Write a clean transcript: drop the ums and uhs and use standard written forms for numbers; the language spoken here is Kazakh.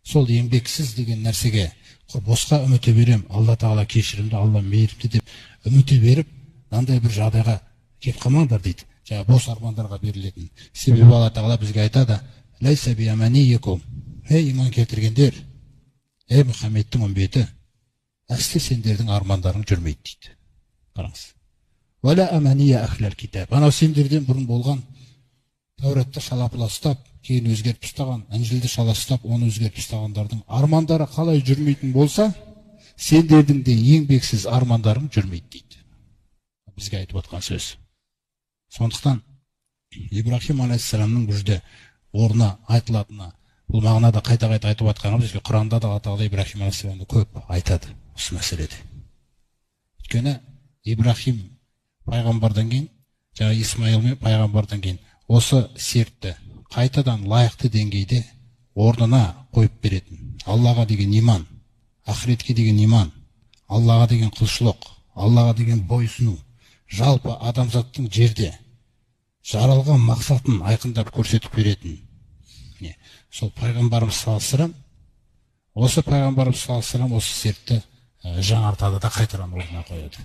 Сол еңбексіз деген нәрсеге босқа үміте берем, алла тағала кешірімді, алла мейірімді деп үміте беріп, мынандай бір жағдайға келіп қалмаңдар дейді. Жаңа бос армандарға берілетін. Себебі алла тағала бізге айтады: "Лайса бияманиякум". Ей иман келтіргендер, ей Мұхаммедтің үмбеті, әсте сендердің армандарың жүрмейді дейді. Қараңыз. "Вала амания ахлал китаб". Анау сендерден бұрын болған Тәуратты шалапыластап, кейін өзгертіп тастаған, Інжілді шаластап, оны өзгертіп тастағандардың армандары қалай жүрмейтін болса, сендердің де еңбексіз армандарың жүрмейді дейді. Бізге айтып отқан сөз. Сондықтан Ибрахим алейхиссаламның бұл жерде орны айтылатыны, бұл мағынада қайта-қайта айтып отқанымыз, бізге Құранда да Алла тағала Ибрахим алейхиссаламды көп айтады осы мәселеде. Өйткені Ибрахим пайғамбардан кейін, жаңа Исмаил пайғамбардан кейін осы сертті қайтадан лайықты деңгейде орнына қойып беретін. Аллаға деген иман, ақыретке деген иман, Аллаға деген құлшылық, Аллаға деген бойсыну, жалпы адамзаттың жерде жаралған мақсатын айқындап көрсетіп беретін. Сол пайғамбарымыз саллаллаху осы пайғамбарымыз саллаллаху осы сертті жаңартады да қайтадан орнына қояды.